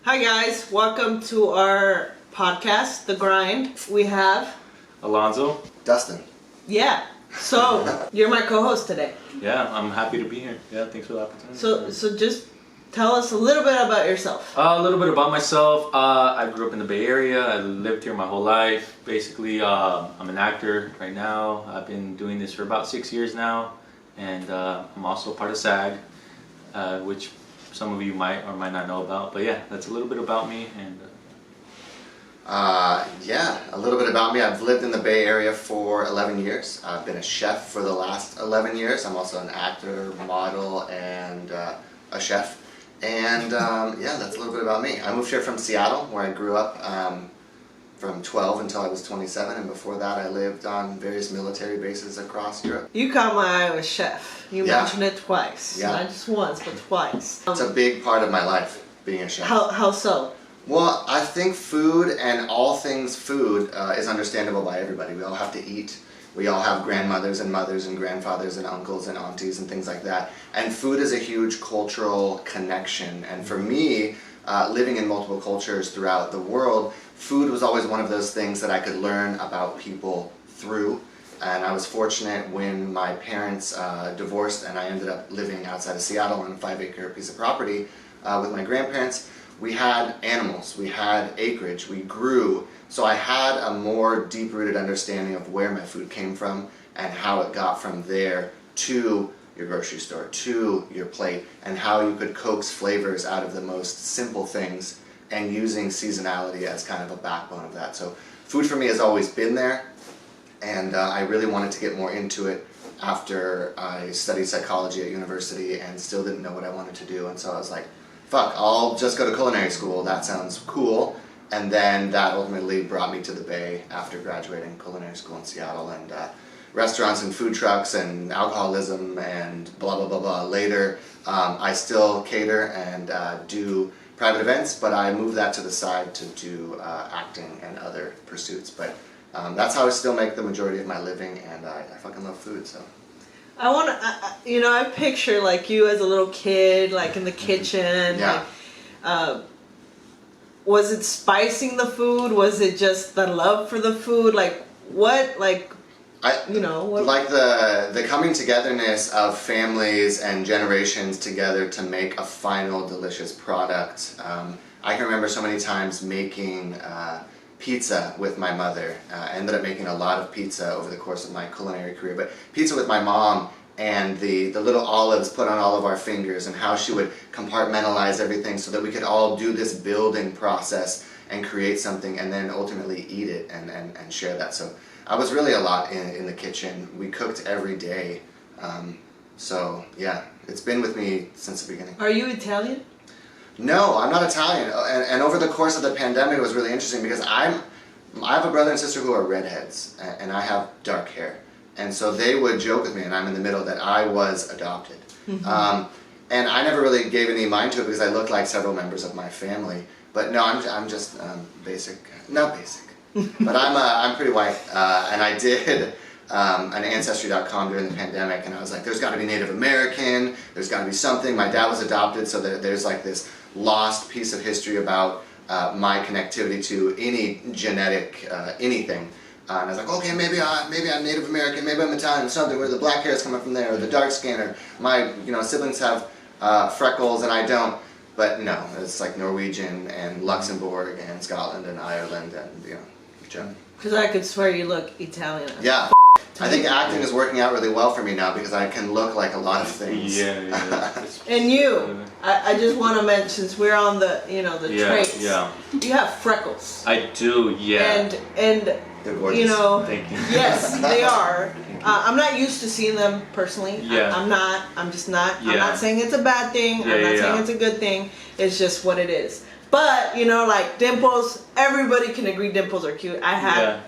Hi guys, welcome to our podcast, The Grind. We have Alonso. Dustin. Yeah. So you're my co-host today. Yeah, I'm happy to be here. Yeah, thanks for the opportunity. So just tell us a little bit about yourself. A little bit about myself. I grew up in the Bay Area. I lived here my whole life. Basically, I'm an actor right now. I've been doing this for about 6 years now, and I'm also part of SAG, which some of you might or might not know about. But yeah, that's a little bit about me. And yeah, a little bit about me. I've lived in the Bay Area for 11 years. I've been a chef for the last 11 years. I'm also an actor, model, and a chef. And yeah, that's a little bit about me. I moved here from Seattle, where I grew up from 12 until I was 27, and before that I lived on various military bases across Europe. You caught my eye with chef. You mentioned it twice. Yeah. Not just once, but twice. It's a big part of my life, being a chef. How so? Well, I think food and all things food is understandable by everybody. We all have to eat. We all have grandmothers and mothers and grandfathers and uncles and aunties and things like that. And food is a huge cultural connection. And for me, living in multiple cultures throughout the world, food was always one of those things that I could learn about people through. And I was fortunate when my parents divorced and I ended up living outside of Seattle on a 5-acre piece of property with my grandparents. We had animals, we had acreage, we grew, so I had a more deep-rooted understanding of where my food came from and how it got from there to your grocery store, to your plate, and how you could coax flavors out of the most simple things and using seasonality as kind of a backbone of that. So food for me has always been there, and I really wanted to get more into it after I studied psychology at university and still didn't know what I wanted to do, and so I was like, fuck, I'll just go to culinary school, that sounds cool. And then that ultimately brought me to the Bay after graduating culinary school in Seattle, and restaurants and food trucks and alcoholism and blah blah blah blah. Later, I still cater and do private events, but I moved that to the side to do acting and other pursuits. But that's how I still make the majority of my living, and I fucking love food, so. I want to, I picture like you as a little kid, like in the kitchen. Yeah. Like, was it spicing the food? Was it just the love for the food? Like what? Like, what? Like the coming togetherness of families and generations together to make a final delicious product. I can remember so many times making pizza with my mother. I ended up making a lot of pizza over the course of my culinary career, but pizza with my mom and the little olives put on all of our fingers and how she would compartmentalize everything so that we could all do this building process and create something and then ultimately eat it and share that. So I was really a lot in the kitchen. We cooked every day. So yeah, it's been with me since the beginning. Are you Italian? No, I'm not Italian, and over the course of the pandemic it was really interesting because I have a brother and sister who are redheads, and I have dark hair, and so they would joke with me, and I'm in the middle, that I was adopted. Mm-hmm. And I never really gave any mind to it because I looked like several members of my family, but no, I'm just basic, not basic, but I'm pretty white, and I did an Ancestry.com during the pandemic, and I was like, there's got to be Native American, there's got to be something. My dad was adopted, so there's like this lost piece of history about my connectivity to any genetic anything. And I was like, okay, maybe I'm Native American, maybe I'm Italian, something where the black hair is coming from there, or the dark skin, or my siblings have freckles and I don't. But no, it's like Norwegian and Luxembourg and Scotland and Ireland and German. Because I could swear you look Italian. Yeah. I think acting is working out really well for me now because I can look like a lot of things. yeah. And you, I just want to mention, since we're on the traits. Yeah. You have freckles. I do. Yeah. And They're gorgeous. Thank you. yes, they are. I'm not used to seeing them personally. Yeah. I'm just not. Yeah. I'm not saying it's a bad thing. I'm not saying it's a good thing. It's just what it is. But like dimples, everybody can agree dimples are cute. I had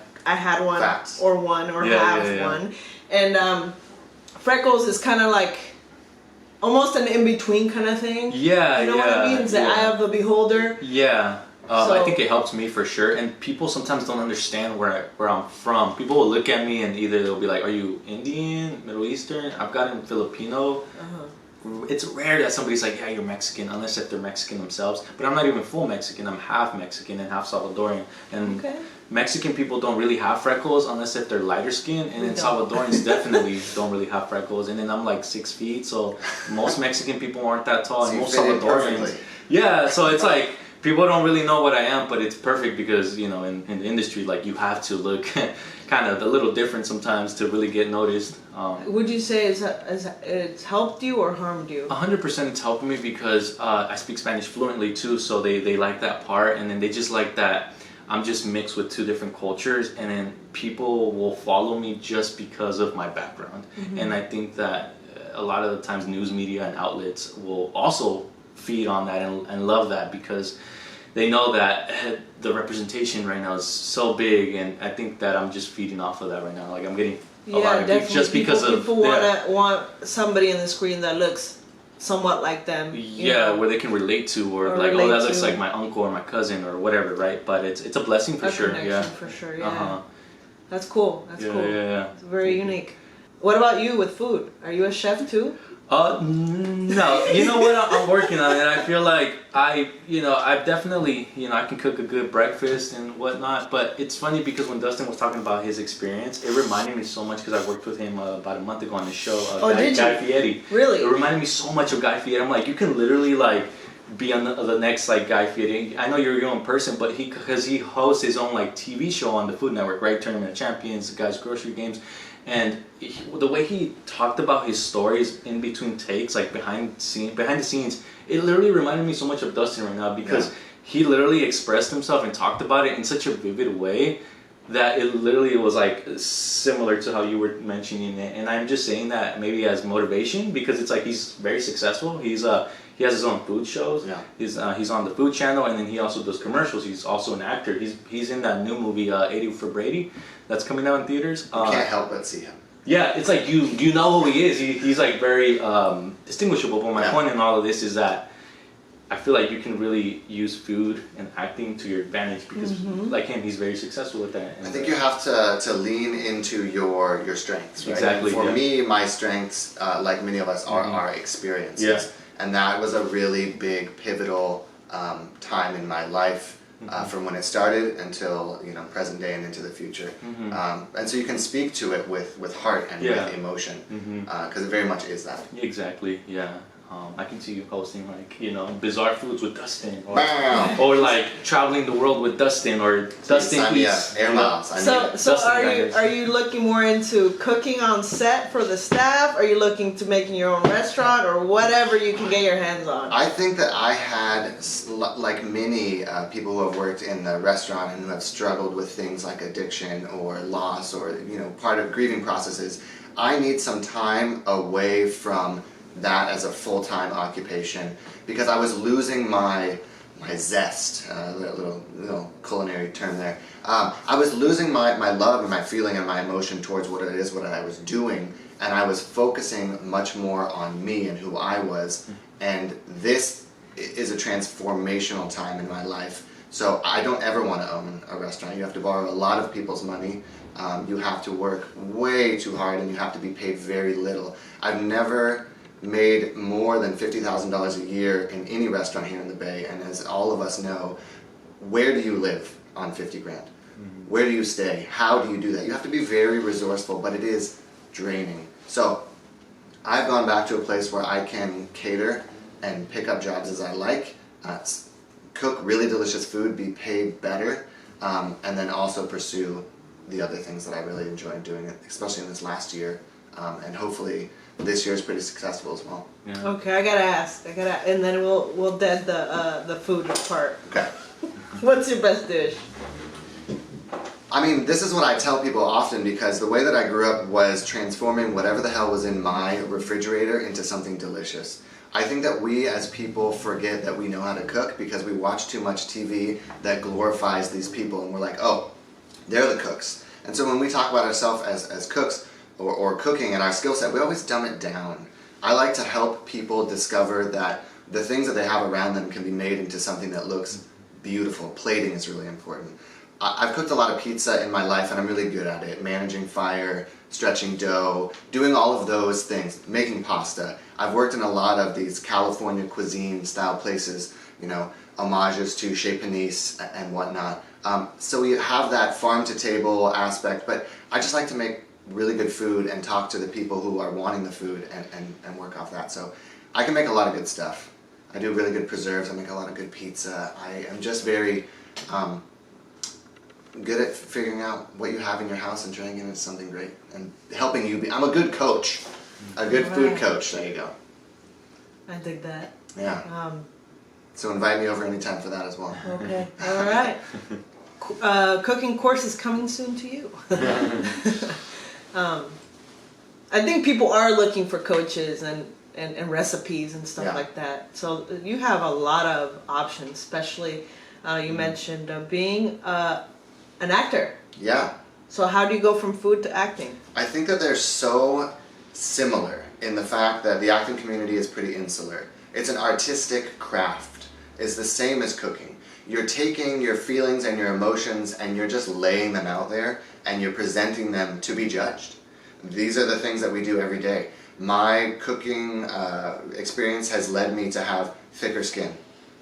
one. Facts. Or one or have one. And freckles is kind of like almost an in-between kind of thing. Yeah, you know what I mean? It's the eye of the beholder. Yeah. I think it helps me for sure, and people sometimes don't understand where I'm from. People will look at me and either they'll be like, "Are you Indian, Middle Eastern?" I've gotten Filipino, it's rare that somebody's like, yeah, you're Mexican, unless if they're Mexican themselves. But I'm not even full Mexican. I'm half Mexican and half Salvadorian. And Mexican people don't really have freckles unless if they're lighter skin. And then Salvadorians definitely don't really have freckles. And then I'm like 6 feet, so most Mexican people aren't that tall. So and most Salvadorians. Yeah, so it's like, people don't really know what I am, but it's perfect because, you know, in the industry, like, you have to look kind of a little different sometimes to really get noticed. Would you say it's helped you or harmed you? 100% it's helped me because I speak Spanish fluently too, so they like that part, and then they just like that I'm just mixed with 2 different cultures, and then people will follow me just because of my background. And I think that a lot of the times news media and outlets will also feed on that and love that because they know that the representation right now is so big, and I think that I'm just feeding off of that right now. Like, I'm getting a lot of gigs just because people want somebody in the screen that looks somewhat like them. Yeah, where they can relate to, or like, oh, that looks like my uncle or my cousin or whatever, right? But it's a blessing for sure. Yeah, for sure. Yeah, that's cool. That's cool. Yeah. It's very unique. What about you with food? Are you a chef too? No, you know what, I'm working on it. I feel like I definitely, I can cook a good breakfast and whatnot, but it's funny because when Dustin was talking about his experience, it reminded me so much because I worked with him about a month ago on the show, Guy Fieri. Really? It reminded me so much of Guy Fieri. I'm like, you can literally like be on the next like Guy Fieri. I know you're your own person, but because he hosts his own like TV show on the Food Network, right? Tournament of Champions, the Guys Grocery Games. And the way he talked about his stories in between takes, like behind the scenes, it literally reminded me so much of Dustin right now because he literally expressed himself and talked about it in such a vivid way that it literally was like similar to how you were mentioning it. And I'm just saying that maybe as motivation because it's like he's very successful. He has his own food shows. Yeah. He's on the Food Channel, and then he also does commercials. He's also an actor. He's in that new movie 80 for Brady that's coming out in theaters. You can't help but see him. Yeah, it's like you know who he is. He's like very distinguishable. But my point in all of this is that I feel like you can really use food and acting to your advantage because like him, he's very successful with that. And I think you have to lean into your strengths. Right? Exactly. And for me, my strengths, like many of us, are our experiences. Yeah. And that was a really big pivotal time in my life. From when it started until present day and into the future, and so you can speak to it with heart and with emotion, because it very much is that. Exactly. Yeah. I can see you posting like bizarre foods with Dustin, or like traveling the world with Dustin, or Dustin eats air miles. So are you looking more into cooking on set for the staff? Are you looking to making your own restaurant or whatever you can get your hands on? I think that I had, like many people who have worked in the restaurant and who have struggled with things like addiction or loss or part of grieving processes. I need some time away from that as a full-time occupation because I was losing my zest, little culinary term there. I was losing my love and my feeling and my emotion towards what I was doing, and I was focusing much more on me and who I was, and this is a transformational time in my life. So I don't ever want to own a restaurant. You have to borrow a lot of people's money. You have to work way too hard, and you have to be paid very little. I've never made more than $50,000 a year in any restaurant here in the Bay, and as all of us know, where do you live on 50 grand? Where do you stay? How do you do that? You have to be very resourceful, but it is draining. So I've gone back to a place where I can cater and pick up jobs as I like, cook really delicious food, be paid better, and then also pursue the other things that I really enjoyed doing, especially in this last year, and hopefully this year is pretty successful as well. Yeah. Okay, I gotta ask, and then we'll dead the food part. Okay. What's your best dish? I mean, this is what I tell people often because the way that I grew up was transforming whatever the hell was in my refrigerator into something delicious. I think that we as people forget that we know how to cook because we watch too much TV that glorifies these people, and we're like, oh, they're the cooks. And so when we talk about ourselves as cooks, or cooking and our skill set, we always dumb it down. I like to help people discover that the things that they have around them can be made into something that looks beautiful. Plating is really important. I've cooked a lot of pizza in my life, and I'm really good at it. Managing fire, stretching dough, doing all of those things, making pasta. I've worked in a lot of these California cuisine style places, you know, homages to Chez Panisse and whatnot. So we have that farm to table aspect, but I just like to make really good food and talk to the people who are wanting the food and work off that. So I can make a lot of good stuff. I do really good preserves, I make a lot of good pizza. I am just very good at figuring out what you have in your house and turning it into something great and helping you be. I'm a good coach, a good food coach. There you go. I dig that. Yeah. So invite me over anytime for that as well. Okay. All right. Cooking courses coming soon to you. I think people are looking for coaches and recipes and stuff like that. So you have a lot of options, especially you mentioned being an actor. Yeah. So how do you go from food to acting? I think that they're so similar in the fact that the acting community is pretty insular. It's an artistic craft. It's the same as cooking. You're taking your feelings and your emotions and you're just laying them out there and you're presenting them to be judged. These are the things that we do every day. My cooking experience has led me to have thicker skin,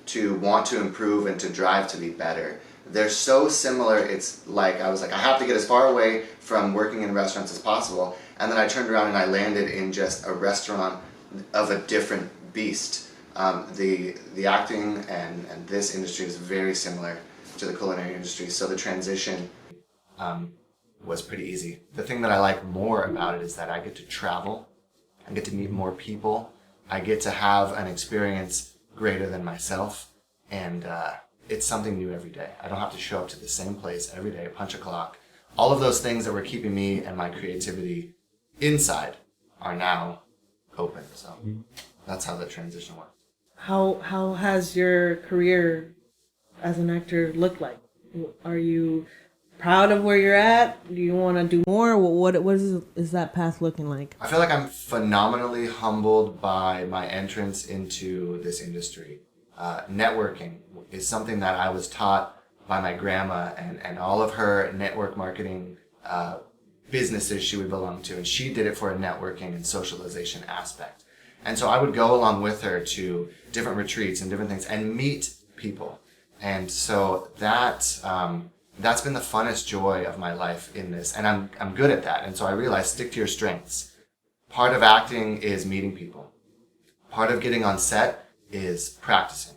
to want to improve and to drive to be better. They're so similar, it's like, I was like, I have to get as far away from working in restaurants as possible. And then I turned around and I landed in just a restaurant of a different beast. The acting and this industry is very similar to the culinary industry, so the transition was pretty easy. The thing that I like more about it is that I get to travel, I get to meet more people, I get to have an experience greater than myself, and it's something new every day. I don't have to show up to the same place every day, punch a clock. All of those things that were keeping me and my creativity inside are now open, so that's how the transition worked. How has your career as an actor looked like? Are you proud of where you're at? Do you want to do more? What is that path looking like? I feel like I'm phenomenally humbled by my entrance into this industry. Networking is something that I was taught by my grandma and all of her network marketing businesses she would belong to, and she did it for a networking and socialization aspect. And so I would go along with her to different retreats and different things and meet people. And so that's been the funnest joy of my life in this. And I'm good at that. And so I realized, stick to your strengths. Part of acting is meeting people. Part of getting on set is practicing.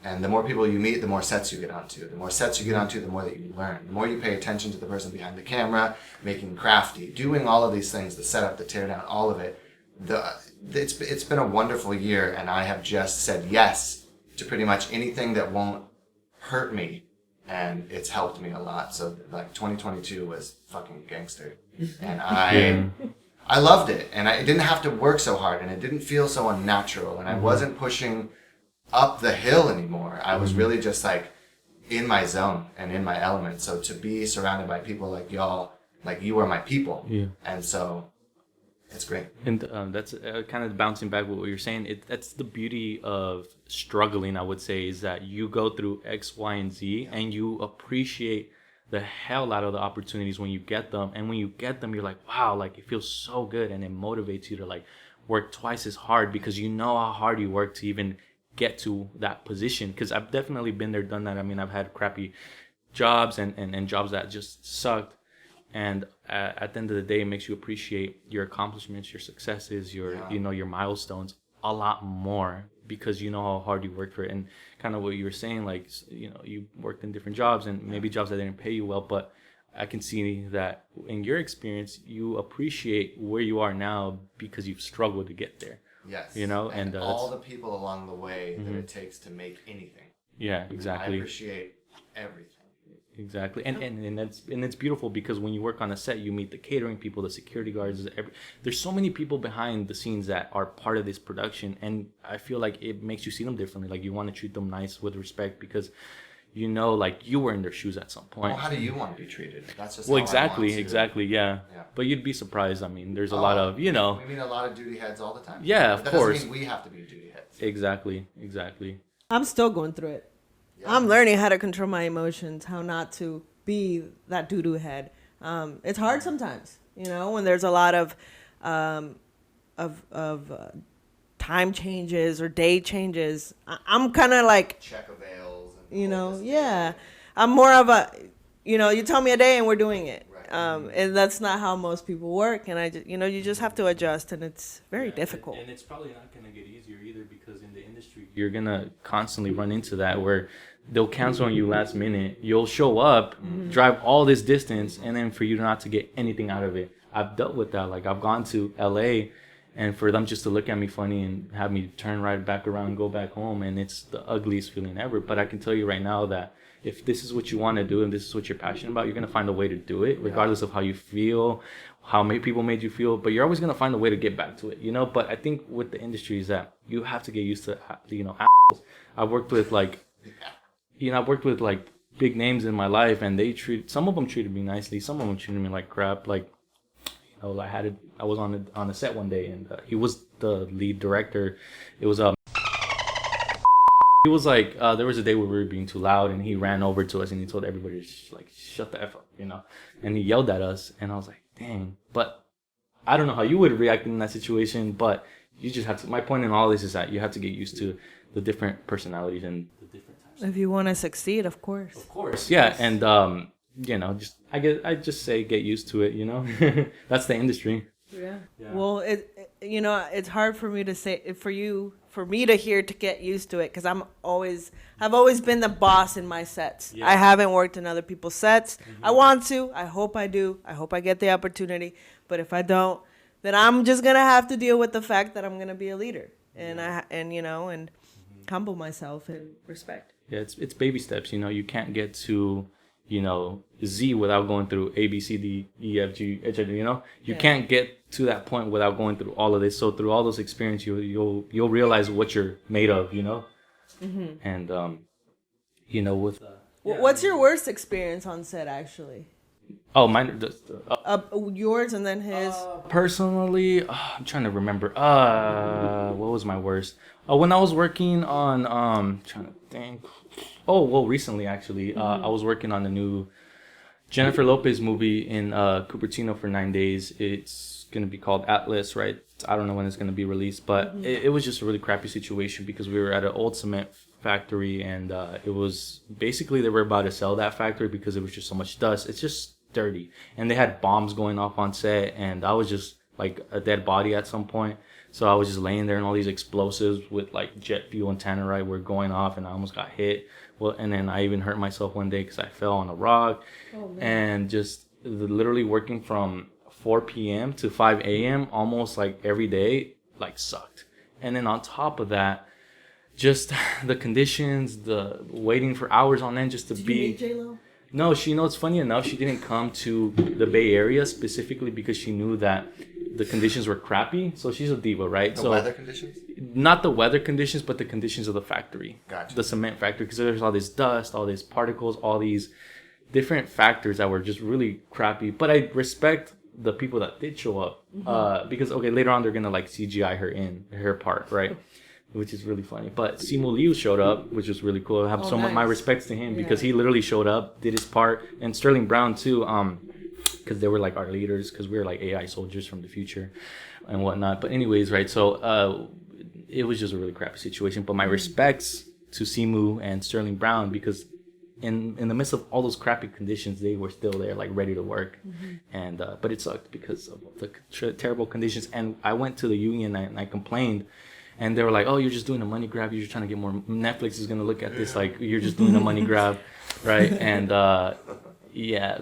And the more people you meet, the more sets you get onto. The more sets you get onto, the more that you learn. The more you pay attention to the person behind the camera, making crafty, doing all of these things, the setup, the teardown, all of it. It's been a wonderful year, and I have just said yes to pretty much anything that won't hurt me, and it's helped me a lot. So like 2022 was fucking gangster, and I loved it, and I didn't have to work so hard, and it didn't feel so unnatural, and I wasn't pushing up the hill anymore. I was really just like in my zone and in my element. So to be surrounded by people like y'all, like you are my people, and so. It's great. And that's kind of bouncing back with what you're saying. That's the beauty of struggling, I would say, is that you go through X, Y, and Z, and you appreciate the hell out of the opportunities when you get them. And when you get them, you're like, wow, like it feels so good. And it motivates you to like work twice as hard because you know how hard you work to even get to that position. Because I've definitely been there, done that. I mean, I've had crappy jobs and jobs that just sucked. And at the end of the day, it makes you appreciate your accomplishments, your successes, your milestones a lot more because you know how hard you worked for it. And kind of what you were saying, like, you worked in different jobs and maybe jobs that didn't pay you well, but I can see that in your experience, you appreciate where you are now because you've struggled to get there. Yes. And all the people along the way that it takes to make anything. Yeah, exactly. I appreciate everything. Exactly, and it's beautiful because when you work on a set, you meet the catering people, the security guards. There's so many people behind the scenes that are part of this production, and I feel like it makes you see them differently. Like you want to treat them nice with respect because like you were in their shoes at some point. Well, how do you want to be treated? That's just exactly, yeah. But you'd be surprised. I mean, there's a lot of We meet a lot of duty heads all the time. Yeah, of course. Doesn't mean we have to be duty heads. Exactly. I'm still going through it. Yeah. I'm learning how to control my emotions, how not to be that doo-doo head. It's hard sometimes, when there's a lot of time changes or day changes. I'm kind of like, Check avails. And I'm more of a, you tell me a day and we're doing it. Right. And that's not how most people work. And I just, you just have to adjust, and it's very difficult. And it's probably not going to get easier either, because in the industry, you're going to constantly run into that where they'll cancel on you last minute. You'll show up, drive all this distance, and then for you not to get anything out of it. I've dealt with that. Like, I've gone to LA, and for them just to look at me funny and have me turn right back around and go back home, and it's the ugliest feeling ever. But I can tell you right now that if this is what you want to do and this is what you're passionate about, you're going to find a way to do it, regardless of how you feel, how many people made you feel, but you're always going to find a way to get back to it, But I think with the industry is that you have to get used to, assholes. I've worked with like big names in my life, and some of them treated me nicely, some of them treated me like crap. Like, I was on a set one day, and he was the lead director. It was he was like, there was a day where we were being too loud, and he ran over to us and he told everybody to shut the F up, and he yelled at us, and I was like, dang. But I don't know how you would react in that situation, but you just have to, my point in all this is that you have to get used to the different personalities and the different types. If you want to succeed, of course. Of course, yeah, and I just say get used to it, That's the industry. Yeah. Well, it's hard for me to say, for me to hear to get used to it, because I've always been the boss in my sets. Yeah. I haven't worked in other people's sets. Mm-hmm. I want to. I hope I do. I hope I get the opportunity. But if I don't, then I'm just gonna have to deal with the fact that I'm gonna be a leader, and humble myself and respect. Yeah, it's baby steps. You can't get to Z without going through A, B, C, D, E, F, G, H, I, you can't get to that point without going through all of this. So through all those experiences, you'll realize what you're made of, Mm-hmm. And with what's your worst experience on set, actually? Oh, mine. Yours and then his. Personally, I'm trying to remember. What was my worst? When I was working on trying to think. Oh, well, recently actually, I was working on the new Jennifer Lopez movie in Cupertino for 9 days. It's gonna be called Atlas, right? I don't know when it's gonna be released, but it was just a really crappy situation because we were at an old cement factory, and it was basically they were about to sell that factory because it was just so much dust. It's just dirty, and they had bombs going off on set, and I was just like a dead body at some point. So I was just laying there, and all these explosives with like jet fuel and tannerite were going off, and I almost got hit. Well, and then I even hurt myself one day because I fell on a rock. Oh, man. And just literally working from 4 p.m. to 5 a.m. almost like every day, like sucked. And then on top of that, just the conditions, the waiting for hours on end just to Did be. You meet J-Lo? No, it's funny enough, she didn't come to the Bay Area specifically because she knew that the conditions were crappy. So she's a diva, right? The weather conditions? Not the weather conditions, but the conditions of the factory. Gotcha. The cement factory, because there's all this dust, all these particles, all these different factors that were just really crappy. But I respect the people that did show up, because later on they're gonna like CGI her in her part, right? Which is really funny. But Simu Liu showed up, which was really cool. I have much my respects to him because he literally showed up, did his part, and Sterling Brown too. Because they were like our leaders, because we were like AI soldiers from the future and whatnot. But anyways, right, so it was just a really crappy situation. But my respects to Simu and Sterling Brown, because in the midst of all those crappy conditions, they were still there, like ready to work. And but it sucked because of the terrible conditions. And I went to the union and I complained. And they were like, "Oh, you're just doing a money grab. You're just trying to get more. Netflix is gonna look at this like you're just doing a money grab, right?" And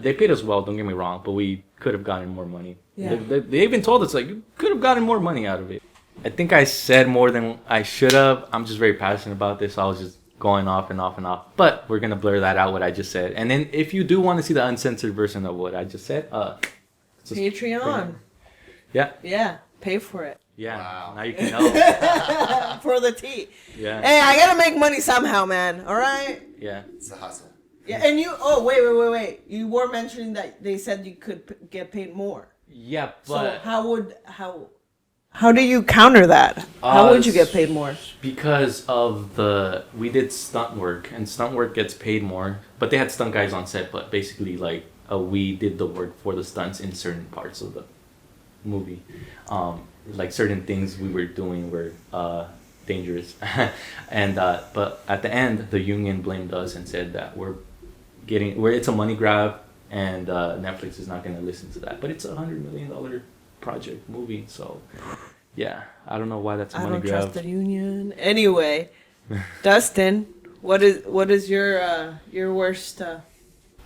they paid us well. Don't get me wrong, but we could have gotten more money. Yeah. They even told us like you could have gotten more money out of it. I think I said more than I should have. I'm just very passionate about this. So I was just going off and off and off. But we're gonna blur that out. What I just said. And then if you do want to see the uncensored version of what I just said, Patreon. Yeah. Yeah. Pay for it. Yeah, wow. Now you can help. For the tea. Yeah. Hey, I gotta make money somehow, man. All right? Yeah. It's a hustle. Yeah, and you, wait. You were mentioning that they said you could get paid more. Yeah, but... So How do you counter that? How would you get paid more? Because of we did stunt work, and stunt work gets paid more. But they had stunt guys on set, but basically like we did the work for the stunts in certain parts of the movie. Like certain things we were doing were dangerous, and but at the end the union blamed us and said that it's a money grab, and Netflix is not going to listen to that. But it's $100 million project movie, so yeah, I don't know why that's a money grab. I don't trust the union. Anyway, Dustin, what is your worst?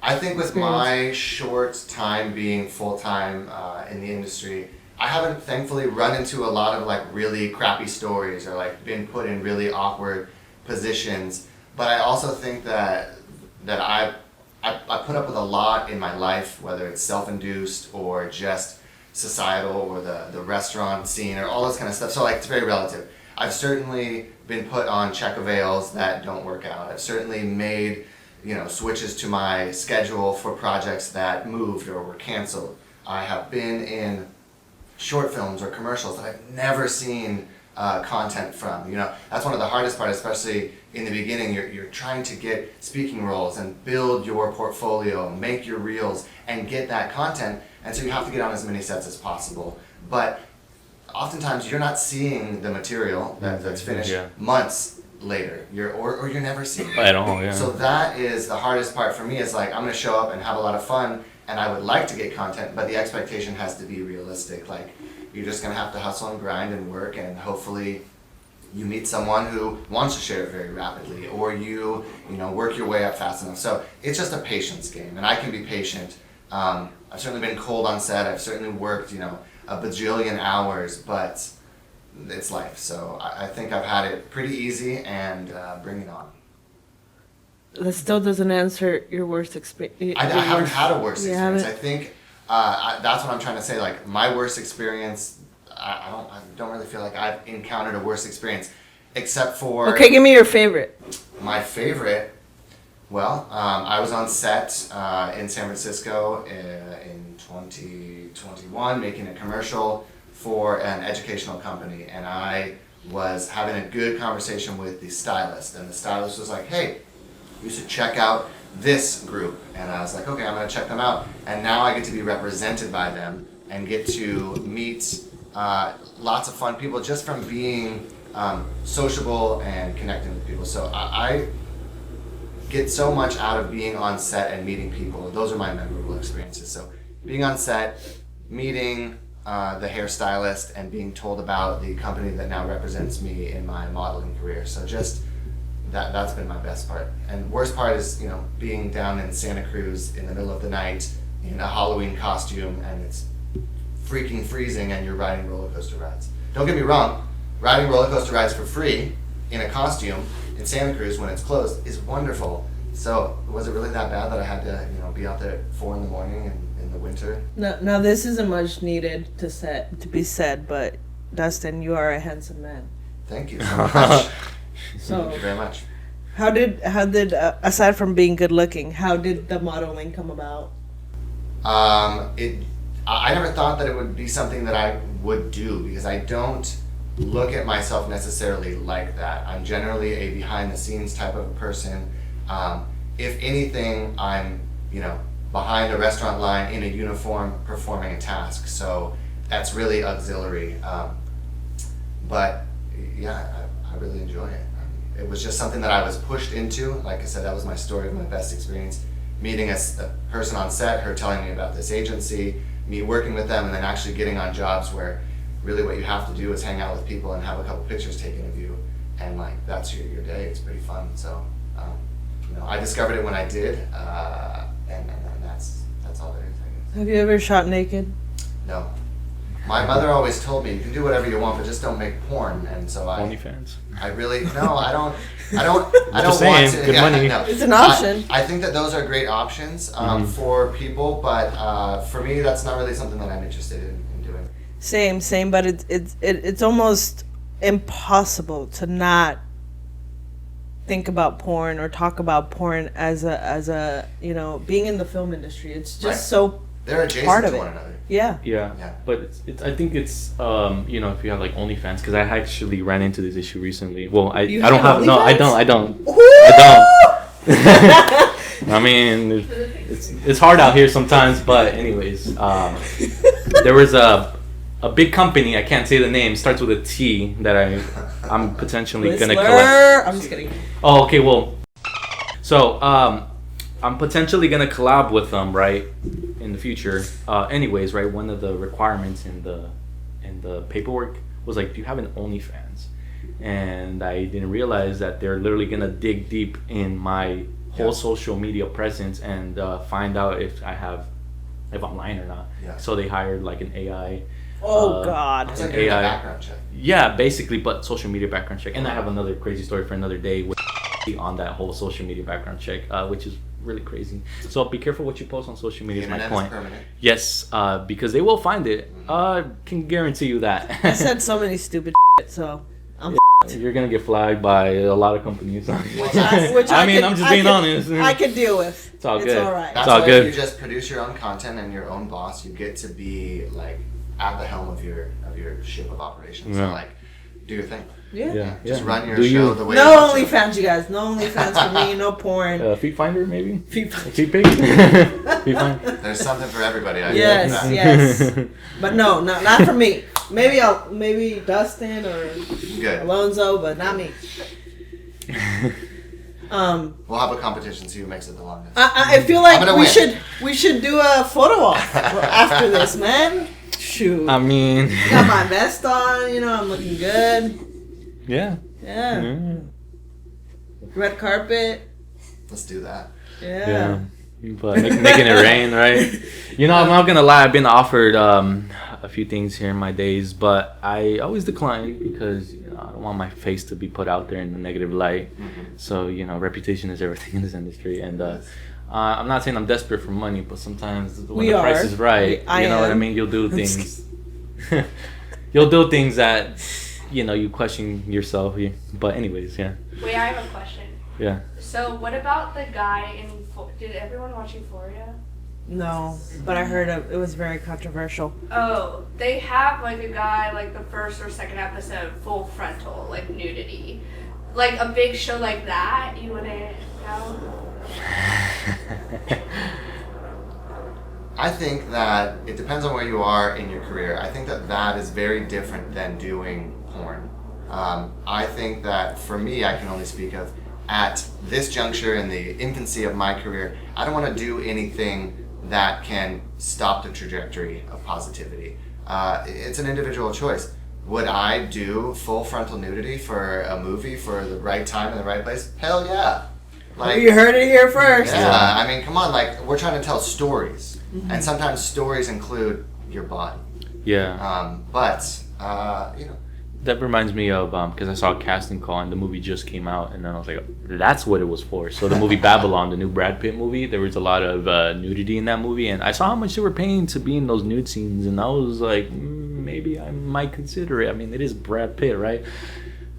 I think with my short time being full time in the industry, I haven't thankfully run into a lot of like really crappy stories or like been put in really awkward positions. But I also think that I put up with a lot in my life, whether it's self-induced or just societal or the restaurant scene or all this kind of stuff. So like it's very relative. I've certainly been put on check avails that don't work out. I've certainly made switches to my schedule for projects that moved or were canceled. I have been in short films or commercials that I've never seen content from. That's one of the hardest parts, especially in the beginning. You're trying to get speaking roles and build your portfolio, make your reels, and get that content. And so you have to get on as many sets as possible. But oftentimes you're not seeing the material that's finished months later. Or you're never seeing it. I don't know, yeah. So that is the hardest part for me, is like I'm going to show up and have a lot of fun, and I would like to get content, but the expectation has to be realistic. Like, you're just going to have to hustle and grind and work, and hopefully you meet someone who wants to share it very rapidly, or you work your way up fast enough. So it's just a patience game, and I can be patient. I've certainly been cold on set. I've certainly worked, a bajillion hours, but it's life. So I think I've had it pretty easy, and bring it on. That still doesn't answer your worst experience. I haven't had a worst experience. I think that's what I'm trying to say. Like, my worst experience, I don't really feel like I've encountered a worst experience, except for... Okay, give me your favorite. My favorite? Well, I was on set in San Francisco in 2021 making a commercial for an educational company, and I was having a good conversation with the stylist, and the stylist was like, hey, you should check out this group. And I was like, okay, I'm going to check them out. And now I get to be represented by them and get to meet lots of fun people just from being sociable and connecting with people. So I get so much out of being on set and meeting people. Those are my memorable experiences. So being on set, meeting the hairstylist, and being told about the company that now represents me in my modeling career. So just that's been my best part. And worst part is, being down in Santa Cruz in the middle of the night in a Halloween costume, and it's freaking freezing, and you're riding roller coaster rides. Don't get me wrong, riding roller coaster rides for free in a costume in Santa Cruz when it's closed is wonderful. So was it really that bad that I had to, be out there at 4 a.m. in the winter? Now this isn't much needed to be said, but Dustin, you are a handsome man. Thank you so much. So, thank you very much. How did aside from being good looking, how did the modeling come about? I never thought that it would be something that I would do, because I don't look at myself necessarily like that. I'm generally a behind the scenes type of a person. If anything, I'm behind a restaurant line in a uniform performing a task. So that's really auxiliary. But yeah, I really enjoy it. It was just something that I was pushed into. Like I said, that was my story of my best experience. Meeting a person on set, her telling me about this agency, me working with them, and then actually getting on jobs where really what you have to do is hang out with people and have a couple pictures taken of you, and like that's your day. It's pretty fun. So I discovered it when I did, and that's all there is, I guess. Have you ever shot naked? No. My mother always told me, you can do whatever you want, but just don't make porn. And so OnlyFans. I don't Just want saying, to. good money. No. It's an option. I think that those are great options for people, but for me, that's not really something that I'm interested in doing. Same, but it's almost impossible to not think about porn or talk about porn as a being in the film industry. It's just so They're adjacent part of to it. one another. Yeah. Yeah, Yeah. but I think it's you know, if you have like OnlyFans, because I actually ran into this issue recently. Well, I You don't have have no, I OnlyFans? don't. Woo! I mean, it's hard out here sometimes, but anyways, there was a big company, I can't say the name, starts with a T, that I'm potentially gonna collab. I'm just kidding. Oh, okay, well, so I'm potentially gonna collab with them, right, in the future. Anyways, right, one of the requirements in the paperwork was like, do you have an OnlyFans? And I didn't realize that they're literally gonna dig deep in my whole social media presence and find out if I'm lying or not. Yeah. So they hired like an AI. Oh God. It's like an doing a AI. background check. Yeah, basically, but social media background check. And I have another crazy story for another day with on that whole social media background check, which is really crazy. So be careful what you post on social media. The Is my internet is point. permanent. Yes, because they will find it. Can guarantee you that. I said so many stupid shit, so I'm You're gonna get flagged by a lot of companies. which I mean, I'm just being honest. I could deal with. It's all It's good. all right. That's It's all why good. if you just produce your own content and your own boss, you get to be like at the helm of your ship of operations. Yeah. So like, do your thing. Yeah. Yeah, Just yeah. run your Do show you- the way. No you want to. OnlyFans, you guys. No OnlyFans for me. No porn. Feet finder, maybe. Feet- Feet pic. Feet finder. There's something for everybody. I Yes, think. yes. But no, not for me. Maybe Dustin or Good. Alonso, but not me. We'll have a competition. See who makes it the longest. I feel like I'm gonna we win. should do a photo off after this, man. Shoot. I mean. Got my vest on, I'm looking good. Yeah. Yeah. Yeah. Red carpet. Let's do that. Yeah. But making it rain, right? I'm not gonna lie. I've been offered a few things here in my days, but I always decline because I don't want my face to be put out there in a negative light. Mm-hmm. So reputation is everything in this industry, and I'm not saying I'm desperate for money, but sometimes when the price is right, I you know what I am. mean. You'll do things. You'll do things that you question yourself. But anyways, yeah. Wait, I have a question. Yeah. So, what about the guy in? Did everyone watch Euphoria? No, but I heard it was very controversial. Oh, they have like a guy like the first or second episode full frontal like nudity, like a big show like that. You wouldn't know. I think that it depends on where you are in your career. I think that is very different than doing porn. I think that for me, I can only speak of at this juncture in the infancy of my career, I don't want to do anything that can stop the trajectory of positivity. It's an individual choice. Would I do full frontal nudity for a movie for the right time and the right place? Hell yeah. You heard it here first. Yeah, I mean, come on, we're trying to tell stories. Mm-hmm. And sometimes stories include your body. Yeah. That reminds me of because I saw a casting call and the movie just came out, and then I was like, that's what it was for. So the movie Babylon, the new Brad Pitt movie, there was a lot of nudity in that movie, and I saw how much they were paying to be in those nude scenes, and I was like, maybe I might consider it. I mean, it is Brad Pitt, right?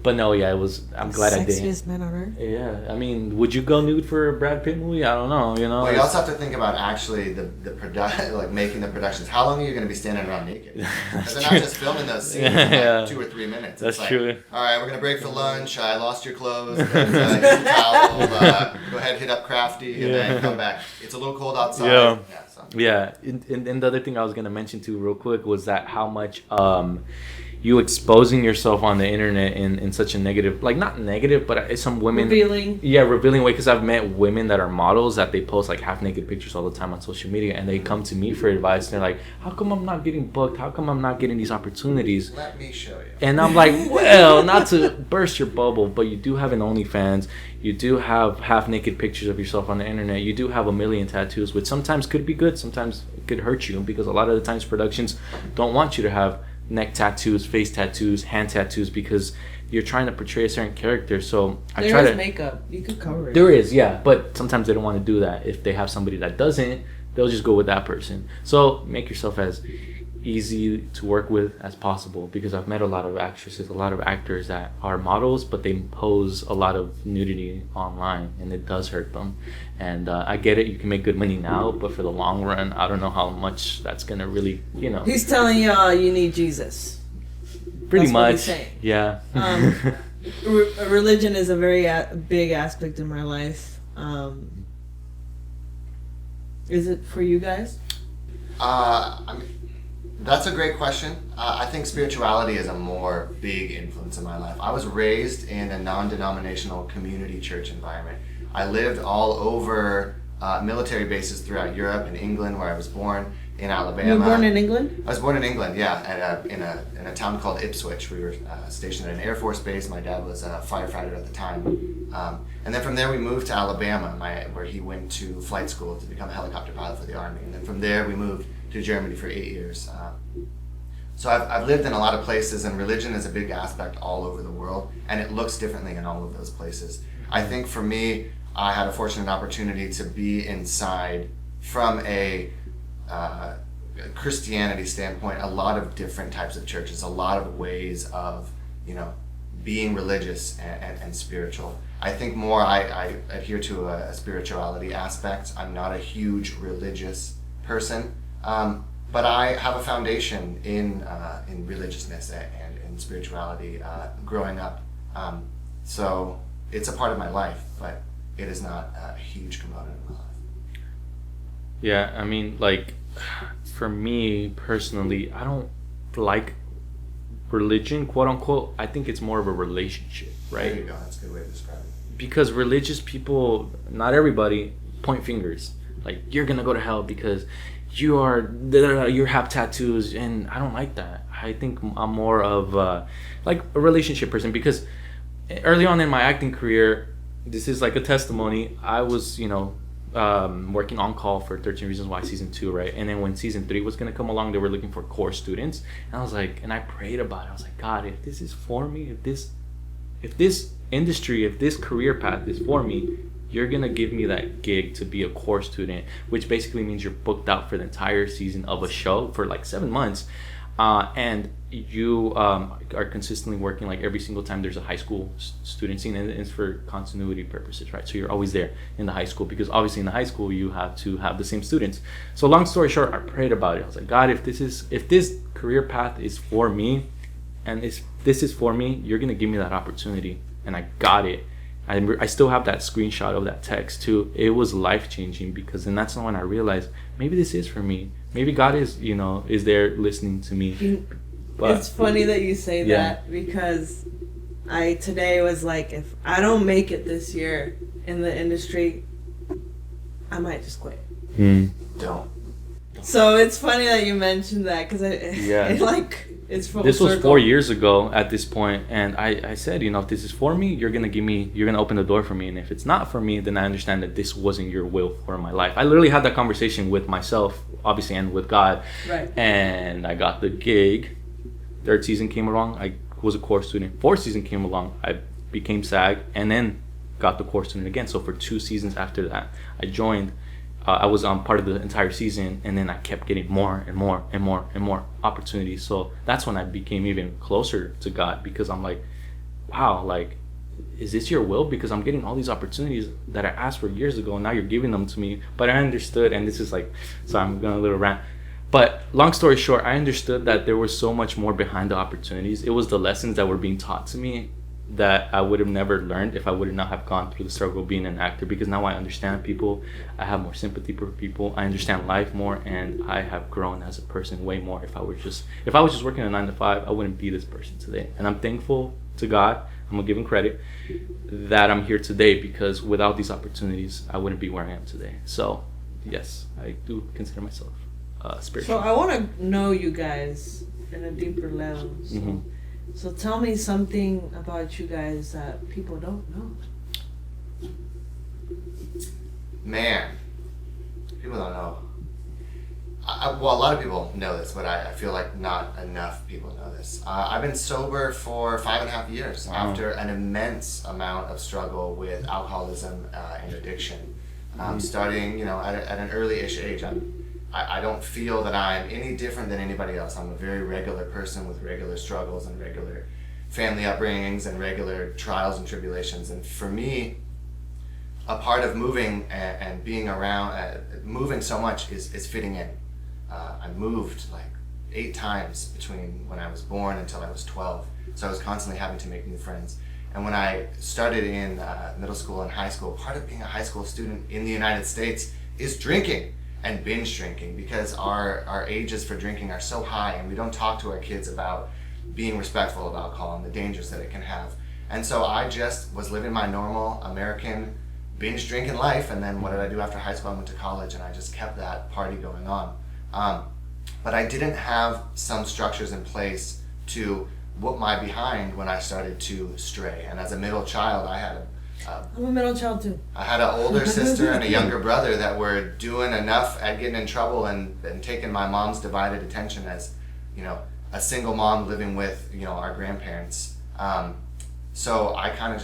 But no, yeah, it was. I'm glad I didn't. Sexiest man on earth. Yeah, I mean, would you go nude for a Brad Pitt movie? I don't know. Well, you also have to think about actually the production, like making the productions. How long are you going to be standing around naked? Because they're not just filming those scenes in Yeah. 2 or 3 minutes. That's it's true. Like, all right, we're going to break for lunch. I lost your clothes. Here's a towel. Go ahead, hit up Crafty, and then come back. It's a little cold outside. Yeah. So. Yeah, and the other thing I was gonna mention too, real quick, was that how much you exposing yourself on the internet in such a negative, like not negative, but some women Revealing. Yeah, revealing way. Because I've met women that are models that they post like half naked pictures all the time on social media, and they come to me for advice. And they're like, "How come I'm not getting booked? How come I'm not getting these opportunities?" Let me show you. And I'm like, well, not to burst your bubble, but you do have an OnlyFans. You do have half naked pictures of yourself on the internet. You do have a million tattoos, which sometimes could be good, sometimes it could hurt you, because a lot of the times productions don't want you to have neck tattoos, face tattoos, hand tattoos, because you're trying to portray a certain character. So I try There is to. makeup. You could cover it. There is, yeah, but sometimes they don't want to do that. If they have somebody that doesn't, they'll just go with that person. So make yourself as easy to work with as possible, because I've met a lot of actresses, a lot of actors that are models, but they pose a lot of nudity online, and it does hurt them. And I get it, you can make good money now, but for the long run, I don't know how much that's gonna really, He's telling y'all you need Jesus. pretty That's what he's much, saying. yeah. Religion is a very big aspect in my life. Is it for you guys? I mean, that's a great question. I think spirituality is a more big influence in my life. I was raised in a non-denominational community church environment. I lived all over military bases throughout Europe and England, where I was born, in Alabama. You were born in England? I was born in England, yeah, in a town called Ipswich. We were stationed at an Air Force base. My dad was a firefighter at the time. And then from there we moved to Alabama, where he went to flight school to become a helicopter pilot for the Army. And then from there we moved to Germany for 8 years. So I've lived in a lot of places, and religion is a big aspect all over the world, and it looks differently in all of those places. I think for me, I had a fortunate opportunity to be inside, from a Christianity standpoint, a lot of different types of churches, a lot of ways of, being religious and spiritual. I think more I adhere to a spirituality aspect. I'm not a huge religious person, but I have a foundation in religiousness and in spirituality growing up. So it's a part of my life, but it is not a huge component of my life. Yeah, I mean, like, for me personally, I don't like religion, quote unquote. I think it's more of a relationship, right? There you go. That's a good way to describe it. Because religious people, not everybody, point fingers. Like, you're gonna go to hell because you have tattoos, and I don't like that. I think I'm more of like a relationship person, because early on in my acting career, this is like a testimony. I was, working on call for 13 Reasons Why season 2, right? And then when season 3 was gonna come along, they were looking for core students, and I was like, and I prayed about it. I was like, God, if this is for me, if this industry, if this career path is for me, you're gonna give me that gig to be a core student, which basically means you're booked out for the entire season of a show for like 7 months, and you are consistently working like every single time there's a high school student scene, and it's for continuity purposes, right? So you're always there in the high school, because obviously in the high school you have to have the same students. So long story short, I prayed about it. I was like, God, if this career path is for me, and this is for me, you're gonna give me that opportunity. And I got it. I still have that screenshot of that text too. It was life-changing, because then that's when I realized maybe this is for me. Maybe God is there listening to me. But it's funny that you say that, because I today was like, if I don't make it this year in the industry, I might just quit. Don't. So it's funny that you mentioned that, because it's full this was circle. 4 years ago at this point, and I said, if this is for me, you're gonna open the door for me, and if it's not for me, then I understand that this wasn't your will for my life. I literally had that conversation with myself, obviously, and with God. Right. And I got the gig. 3rd season came along, I was a core student. 4th season came along, I became SAG, and then got the core student again. So for 2 seasons after that, I joined. I was part of the entire season, and then I kept getting more and more and more and more opportunities. So that's when I became even closer to God, because I'm like, wow, like, is this your will? Because I'm getting all these opportunities that I asked for years ago, and now you're giving them to me. But I understood, and this is like, so I'm going a little rant. But long story short, I understood that there was so much more behind the opportunities. It was the lessons that were being taught to me that I would have never learned if I would not have gone through the struggle of being an actor, because now I understand people, I have more sympathy for people, I understand life more, and I have grown as a person way more. If I was just working a 9 to 5, I wouldn't be this person today. And I'm thankful to God, I'm gonna give him credit, that I'm here today, because without these opportunities, I wouldn't be where I am today. So yes, I do consider myself spiritual. So I want to know you guys in a deeper level. So, so tell me something about you guys that people don't know. Man, people don't know. Well, a lot of people know this, but I feel like not enough people know this. I've been sober for 5.5 years after an immense amount of struggle with alcoholism and addiction. Starting, at an early-ish age. I don't feel that I'm any different than anybody else. I'm a very regular person with regular struggles and regular family upbringings and regular trials and tribulations. And for me, a part of moving and being around, moving so much is fitting in. I moved like 8 times between when I was born until I was 12. So I was constantly having to make new friends. And when I started in middle school and high school, part of being a high school student in the United States is drinking and binge drinking, because our ages for drinking are so high, and we don't talk to our kids about being respectful of alcohol and the dangers that it can have. And so I just was living my normal American binge drinking life, and then what did I do after high school? I went to college, and I just kept that party going on. But I didn't have some structures in place to whoop my behind when I started to stray. And as a middle child, I had I'm a middle child too. I had an older sister and a younger brother that were doing enough at getting in trouble and taking my mom's divided attention as, you know, a single mom living with, you know, our grandparents. So I kind of,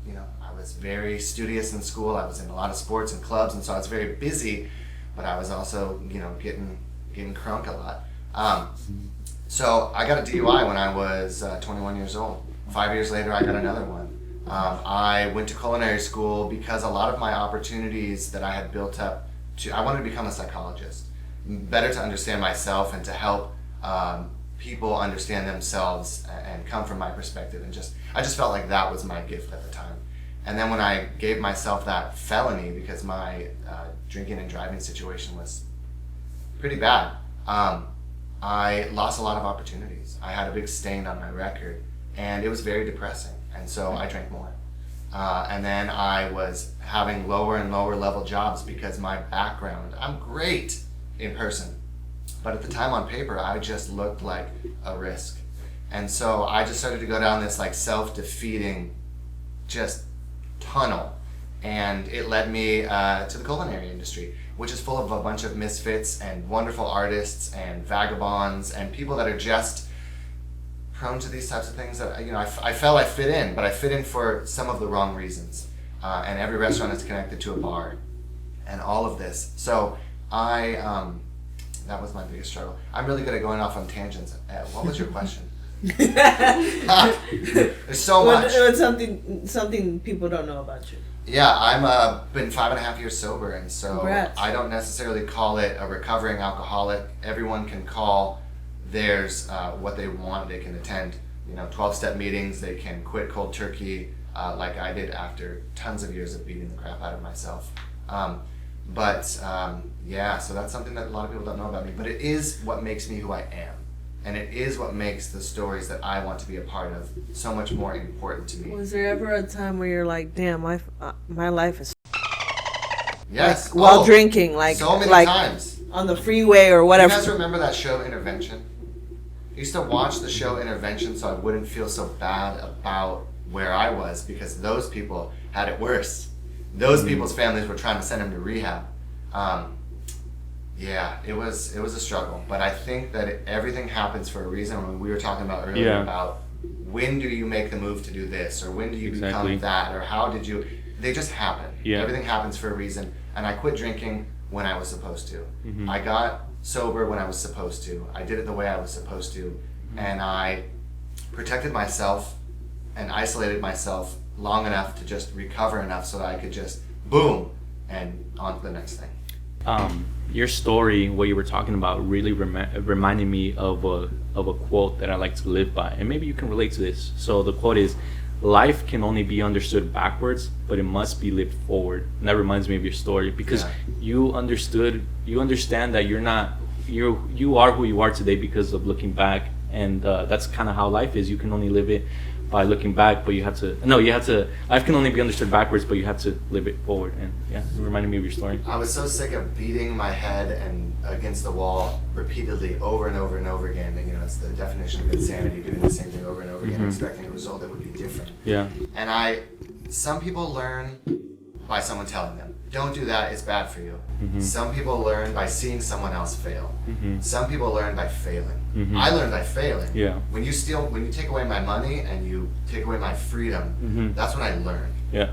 you know, I was very studious in school. I was in a lot of sports and clubs, and so I was very busy, but I was also, you know, getting crunk a lot. So I got a DUI when I was 21 years old. 5 years later, I got another one. I went to culinary school because a lot of my opportunities that I had built up I wanted to become a psychologist, better to understand myself and to help people understand themselves and come from my perspective. And I just felt like that was my gift at the time. And then when I gave myself that felony, because my drinking and driving situation was pretty bad, I lost a lot of opportunities. I had a big stain on my record, and it was very depressing. And so I drank more. And then I was having lower and lower level jobs because my background, I'm great in person, but at the time on paper, I just looked like a risk. And so I just started to go down this like self-defeating just tunnel. And it led me to the culinary industry, which is full of a bunch of misfits and wonderful artists and vagabonds and people that are just prone to these types of things that, you know, I felt I fit in, but I fit in for some of the wrong reasons. And every restaurant is connected to a bar and all of this. So that was my biggest struggle. I'm really good at going off on tangents. What was your question? There's so much. It's something people don't know about you. Yeah, I'm been 5.5 years sober, and so Congrats. I don't necessarily call it a recovering alcoholic. Everyone can call theirs what they want. They can attend, you know, 12-step meetings. They can quit cold turkey, like I did after tons of years of beating the crap out of myself. Yeah, so that's something that a lot of people don't know about me. But it is what makes me who I am. And it is what makes the stories that I want to be a part of so much more important to me. Was there ever a time where you're like, damn, my life is Yes. like, while drinking, like so many like times. on the freeway or whatever? You guys remember that show Intervention? I used to watch the show Intervention so I wouldn't feel so bad about where I was, because those people had it worse. Those people's families were trying to send them to rehab. Yeah, it was a struggle, but I think that everything happens for a reason. When we were talking about earlier about when do you make the move to do this, or when do you become that, or how did you? They just happen. Yeah. Everything happens for a reason, and I quit drinking when I was supposed to. Mm-hmm. I got sober when I was supposed to. I did it the way I was supposed to, and I protected myself and isolated myself long enough to just recover enough so that I could just boom and on to the next thing. Your story, what you were talking about, really reminded me of a quote that I like to live by, and maybe you can relate to this. So the quote is, "Life can only be understood backwards, but it must be lived forward." And that reminds me of your story, because you understand that you are who you are today because of looking back, and that's kind of how life is. You can only live it by looking back, but life can only be understood backwards, but you have to live it forward. And yeah, it reminded me of your story. I was so sick of beating my head and against the wall repeatedly over and over and over again. And, you know, it's the definition of insanity, doing the same thing over and over again, expecting a result that would be different. Yeah. And some people learn by someone telling them, don't do that, it's bad for you. Mm-hmm. Some people learn by seeing someone else fail. Mm-hmm. Some people learn by failing. Mm-hmm. I learned by failing. Yeah. When you take away my money and you take away my freedom, that's when I learned. Yeah.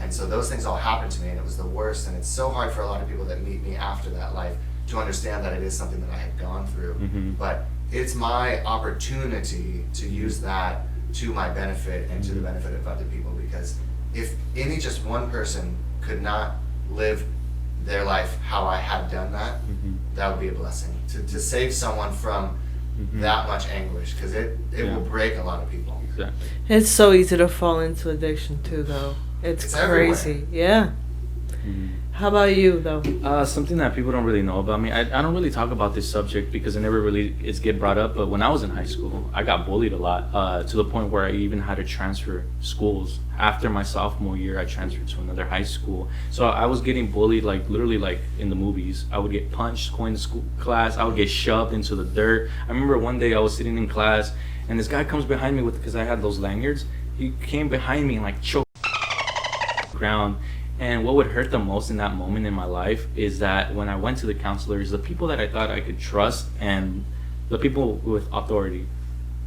And so those things all happened to me, and it was the worst. And it's so hard for a lot of people that meet me after that life to understand that it is something that I had gone through. Mm-hmm. But it's my opportunity to use that to my benefit and to the benefit of other people, because if just one person could not live their life how I had done that, Mm-hmm. that would be a blessing. To save someone from Mm-hmm. that much anguish, because it Yeah. will break a lot of people. Exactly. It's so easy to fall into addiction too, though. It's crazy. Yeah. Mm-hmm. How about you, though? Something that people don't really know about me. I don't really talk about this subject because it never really is get brought up. But when I was in high school, I got bullied a lot, to the point where I even had to transfer schools. After my sophomore year, I transferred to another high school. So I was getting bullied, like literally like in the movies. I would get punched going to school class. I would get shoved into the dirt. I remember one day I was sitting in class and this guy comes behind me because I had those lanyards. He came behind me and like choked the ground. And what would hurt the most in that moment in my life is that when I went to the counselors, the people that I thought I could trust and the people with authority,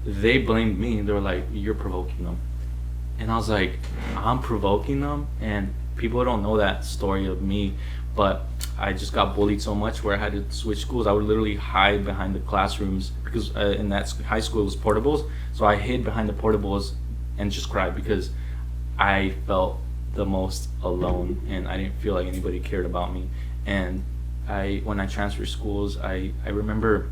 they blamed me. They were like, "You're provoking them." And I was like, "I'm provoking them?" And people don't know that story of me, but I just got bullied so much where I had to switch schools. I would literally hide behind the classrooms because in that high school it was portables. So I hid behind the portables and just cried because I felt the most alone and I didn't feel like anybody cared about me. And when I transferred schools, I remember,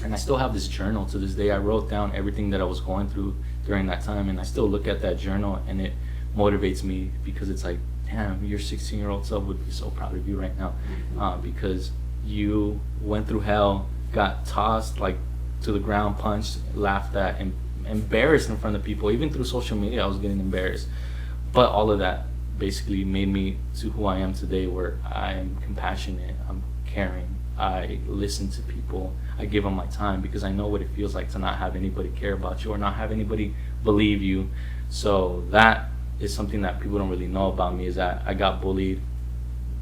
and I still have this journal to this day. I wrote down everything that I was going through during that time, and I still look at that journal and it motivates me because it's like, damn, your 16-year-old self would be so proud of you right now, because you went through hell, got tossed like to the ground, punched, laughed at, and embarrassed in front of people. Even through social media I was getting embarrassed, but all of that basically made me to who I am today, where I am compassionate, I'm caring, I listen to people, I give them my time because I know what it feels like to not have anybody care about you or not have anybody believe you. So that is something that people don't really know about me, is that I got bullied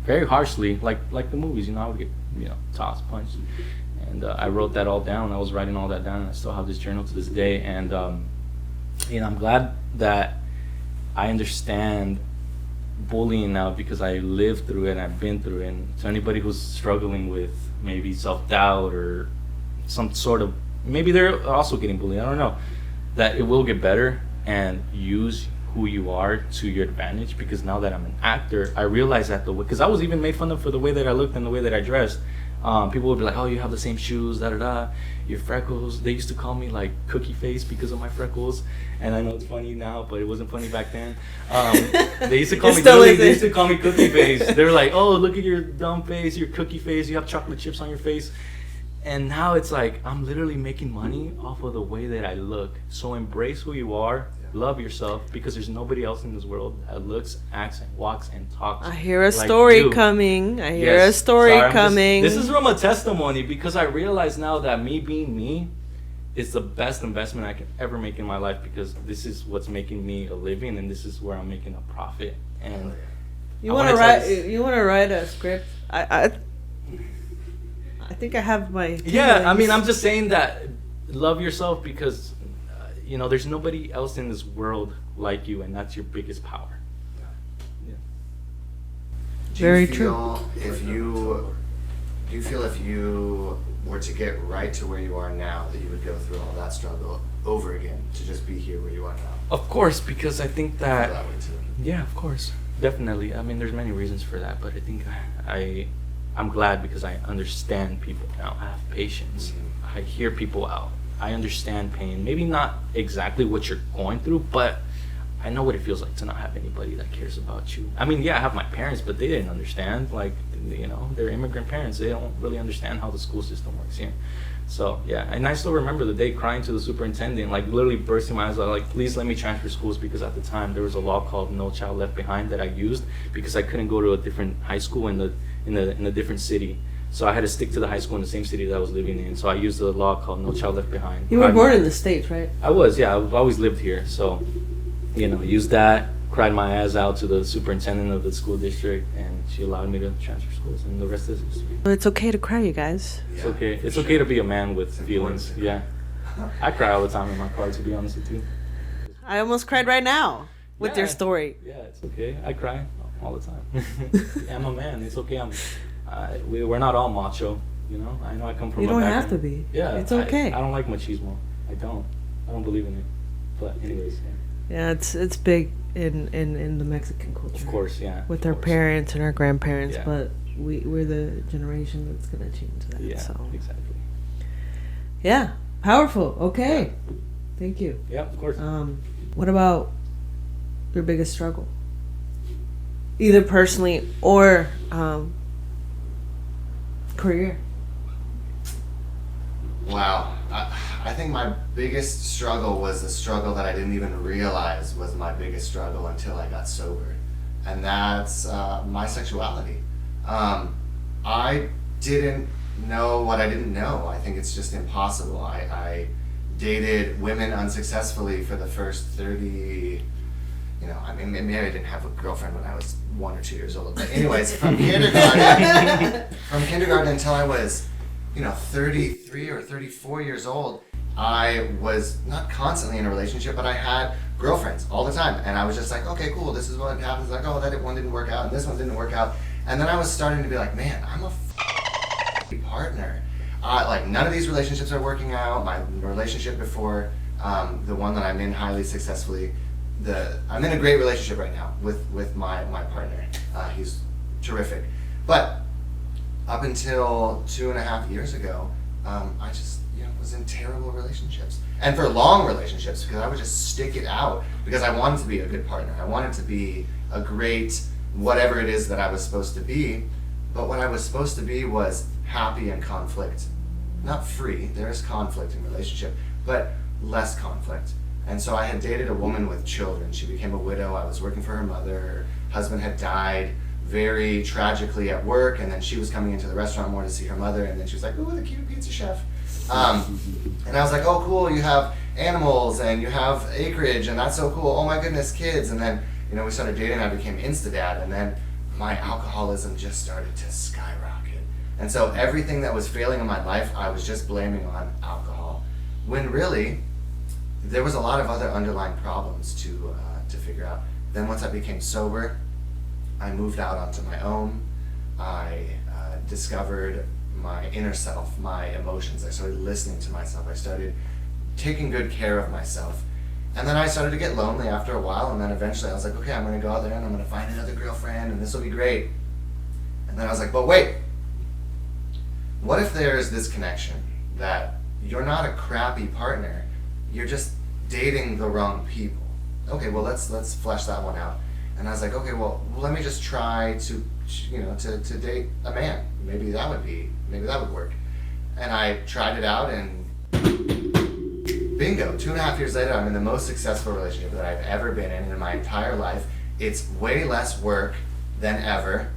very harshly, like the movies, I would get tossed, punched, and I wrote that all down. I was writing all that down, and I still have this journal to this day. And I'm glad that I understand bullying now because I lived through it and I've been through it. And to anybody who's struggling with maybe self-doubt or some sort of, maybe they're also getting bullied, I don't know, that it will get better, and use who you are to your advantage. Because now that I'm an actor, I realize that because I was even made fun of for the way that I looked and the way that I dressed. People would be like, "Oh, you have the same shoes, your freckles." They used to call me like cookie face because of my freckles, and I know it's funny now, but it wasn't funny back then. They used to call me cookie face. They were like, "Oh, look at your dumb face, your cookie face. You have chocolate chips on your face." And now it's like I'm literally making money off of the way that I look. So embrace who you are. Love yourself, because there's nobody else in this world that looks, acts, and walks and talks. I hear a like story you. coming. Yes. Sorry, this is from a testimony, because I realize now that me being me is the best investment I can ever make in my life, because this is what's making me a living, and this is where I'm making a profit. And You want to write? You want to write a script? I think I have my. Yeah, I mean, I'm just saying that love yourself, because there's nobody else in this world like you, and that's your biggest power. Yeah. Very Do you feel if you were to get right to where you are now, that you would go through all that struggle over again to just be here where you are now? Of course, because I think I that. feel that way too. Yeah, of course, definitely. I mean, there's many reasons for that, but I think I'm glad because I understand people now. I have patience. I hear people out. I understand pain. Maybe not exactly what you're going through, but I know what it feels like to not have anybody that cares about you. I mean, yeah, I have my parents, but they didn't understand. Like, they're immigrant parents. They don't really understand how the school system works here. So, yeah, and I still remember the day crying to the superintendent, like literally bursting my eyes out, like, please let me transfer schools, because at the time there was a law called No Child Left Behind that I used because I couldn't go to a different high school in a different city. So I had to stick to the high school in the same city that I was living in. So I used the law called No Child Left Behind. You were born in the States, right? I was, yeah. I've always lived here. So, used that, cried my ass out to the superintendent of the school district, and she allowed me to transfer schools, and the rest is history. Well, it's okay to cry, you guys. It's okay. It's okay to be a man with feelings. Yeah. I cry all the time in my car, to be honest with you. I almost cried right now with your story. Yeah, it's okay. I cry all the time. I'm a man. It's okay. We're not all macho. You know, I know I come from. You a don't background. have to be. Yeah, It's okay. I don't like machismo. I don't believe in it. But anyways, Yeah, it's big in the Mexican culture. of course, yeah. With of our course. parents and our grandparents, Yeah. but we're the generation that's gonna change that. Yeah, So exactly. yeah, powerful. Okay, thank you. Yeah, of course. What about your biggest struggle? Either personally or career. Wow. I think my biggest struggle was a struggle that I didn't even realize was my biggest struggle until I got sober. And that's my sexuality. I didn't know what I didn't know. I think it's just impossible. I dated women unsuccessfully for the first 30, I mean, maybe I didn't have a girlfriend when I was 1 or 2 years old. But anyways, from kindergarten until I was 33 or 34 years old, I was not constantly in a relationship, but I had girlfriends all the time. And I was just like, okay, cool, this is what happens. Like, oh, that one didn't work out, and this one didn't work out. And then I was starting to be like, man, I'm a partner. Like, none of these relationships are working out. My relationship before, the one that I'm in highly successfully, I'm in a great relationship right now with my partner. He's terrific. But up until 2.5 years ago, I just was in terrible relationships. And for long relationships, because I would just stick it out because I wanted to be a good partner. I wanted to be a great whatever it is that I was supposed to be. But what I was supposed to be was happy and conflict. Not free, there is conflict in relationship, but less conflict. And so I had dated a woman with children. She became a widow. I was working for her mother. Her husband had died very tragically at work, and then she was coming into the restaurant more to see her mother, and then she was like, ooh, the cute pizza chef. And I was like, oh, cool, you have animals, and you have acreage, and that's so cool. Oh my goodness, kids. And then, we started dating, and I became Insta-dad, and then my alcoholism just started to skyrocket. And so everything that was failing in my life, I was just blaming on alcohol. When really, there was a lot of other underlying problems to figure out. Then once I became sober, I moved out onto my own. I discovered my inner self, my emotions. I started listening to myself. I started taking good care of myself. And then I started to get lonely after a while, and then eventually I was like, okay, I'm going to go out there and I'm going to find another girlfriend, and this will be great. And then I was like, but wait, what if there's this connection that you're not a crappy partner, you're just dating the wrong people? Okay, well, let's flesh that one out. And I was like, okay, well, let me just try to date a man. Maybe that would work. And I tried it out, and bingo, 2.5 years later, I'm in the most successful relationship that I've ever been in my entire life. It's way less work than ever.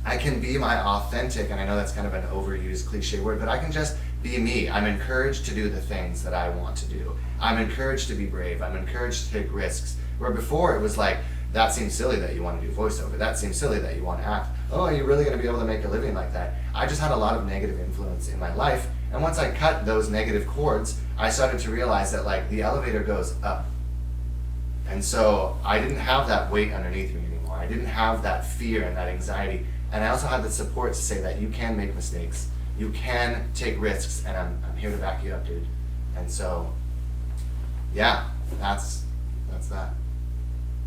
I can be my authentic, and I know that's kind of an overused cliche word, but I can just be me. I'm encouraged to do the things that I want to do. I'm encouraged to be brave. I'm encouraged to take risks. Where before it was like, that seems silly that you want to do voiceover. That seems silly that you want to act. Oh, are you really going to be able to make a living like that? I just had a lot of negative influence in my life. And once I cut those negative cords, I started to realize that the elevator goes up. And so I didn't have that weight underneath me anymore. I didn't have that fear and that anxiety. And I also had the support to say that you can make mistakes. You can take risks, and I'm here to back you up, dude. And so, yeah, that's that.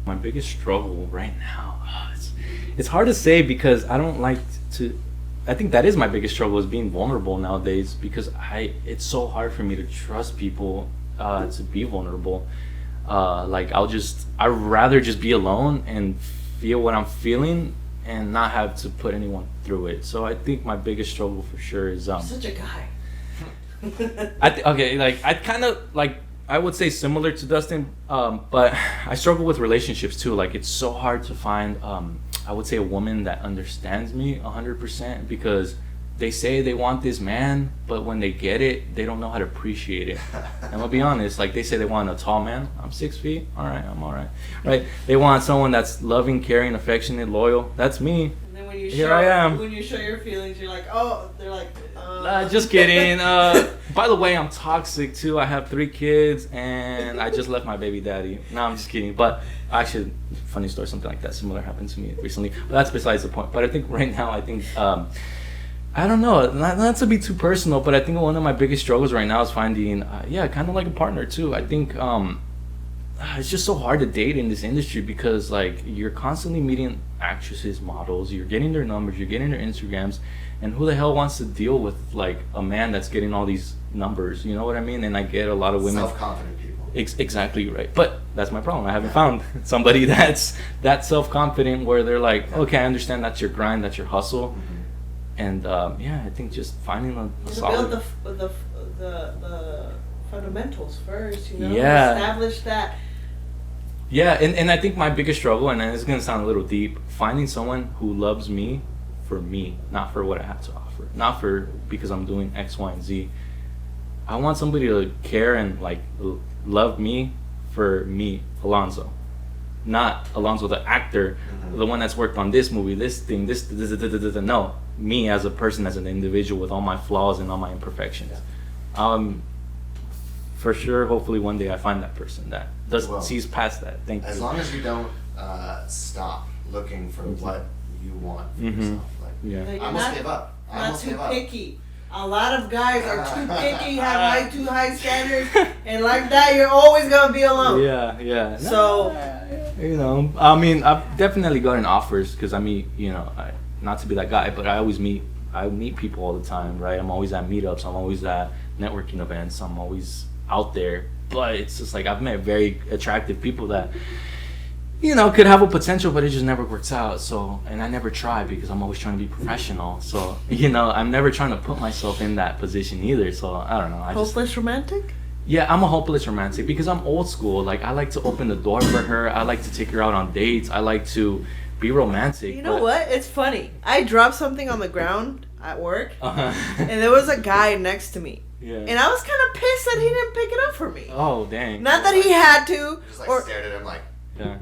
My biggest struggle right now, it's hard to say because I don't like to. I think that is my biggest struggle, is being vulnerable nowadays, because it's so hard for me to trust people to be vulnerable. I'd rather just be alone and feel what I'm feeling and not have to put anyone through it. So I think my biggest struggle for sure is Such a guy. I would say similar to Dustin, but I struggle with relationships too. It's so hard to find, I would say, a woman that understands me 100%, because they say they want this man, but when they get it, they don't know how to appreciate it. And I'll be honest, they say they want a tall man. I'm 6 feet. All right, I'm all right. Right? They want someone that's loving, caring, affectionate, loyal. That's me. And then when you Here I am. When you show your feelings, you're like, oh, they're like, just kidding. By the way, I'm toxic too. I have 3 kids, and I just left my baby daddy. No, I'm just kidding. But actually, funny story, something like that similar happened to me recently. But that's besides the point. But I think right now, I don't know, not to be too personal, but I think one of my biggest struggles right now is finding, kind of like a partner too. I think it's just so hard to date in this industry because like you're constantly meeting actresses, models, you're getting their numbers, you're getting their Instagrams, and who the hell wants to deal with like a man that's getting all these numbers? You know what I mean? And I get a lot of women. Self-confident people. Exactly right. But that's my problem. I haven't found somebody that's that self-confident where they're like, okay, I understand that's your grind, that's your hustle. And I think just finding a solid... build the fundamentals first, you know? Yeah. Establish that. Yeah, and I think my biggest struggle, and it's going to sound a little deep, finding someone who loves me for me, not for what I have to offer. Not for because I'm doing X, Y, and Z. I want somebody to care and like love me for me, Alonso. Not Alonso the actor, the one that's worked on this movie, this thing, this. No, me as a person, as an individual with all my flaws and all my imperfections. For sure, hopefully one day I find that person that sees past that. Thank you. As long as you don't stop looking for what you want for yourself. Like, Yeah. Like, I almost gave up. I Not almost too gave up. picky. A lot of guys are too picky, have too high standards, and like that, you're always gonna be alone. Yeah. So, I mean, I've definitely gotten offers because I meet, not to be that guy, but I meet people all the time, right? I'm always at meetups, I'm always at networking events, I'm always out there. But it's just like I've met very attractive people that, could have a potential, but it just never works out. So, and I never try because I'm always trying to be professional. So, I'm never trying to put myself in that position either. So, I don't know. hopeless romantic? Yeah, I'm a hopeless romantic because I'm old school. Like, I like to open the door for her. I like to take her out on dates. I like to be romantic. You know what? It's funny. I dropped something on the ground at work, Uh-huh. and there was a guy next to me. Yeah. And I was kind of pissed that he didn't pick it up for me. Oh, dang. Not that he had to, Just like or stared at him like, Yeah.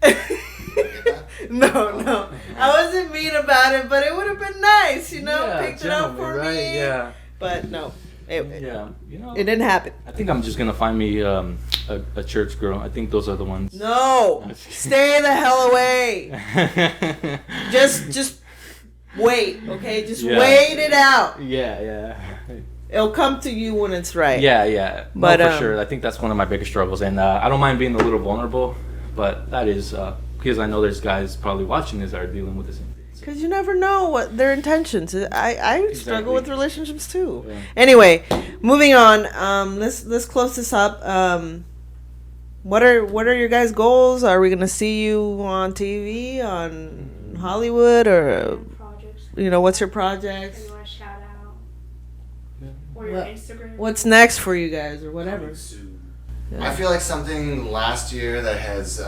get that? no. I wasn't mean about it, but it would have been nice, Yeah, picked it up for gentleman, me. Yeah. But no, it It didn't happen. I think I'm just gonna find me a church girl. I think those are the ones. No, stay the hell away. Just wait, okay? Just Yeah. wait it out. Yeah. It'll come to you when it's right. Yeah. But, No, for sure. I think that's one of my biggest struggles, and I don't mind being a little vulnerable, but that is because I know there's guys probably watching this that are dealing with the same thing. Because you never know what their intentions. I struggle Exactly. with relationships too. Yeah. Anyway, moving on. Let's close this up. What are your guys' goals? Are we gonna see you on TV, on Hollywood, or Projects. what's your projects? You want to shout out? Yeah. Or your What- Instagram? What's next for you guys, or whatever? I feel like something last year that has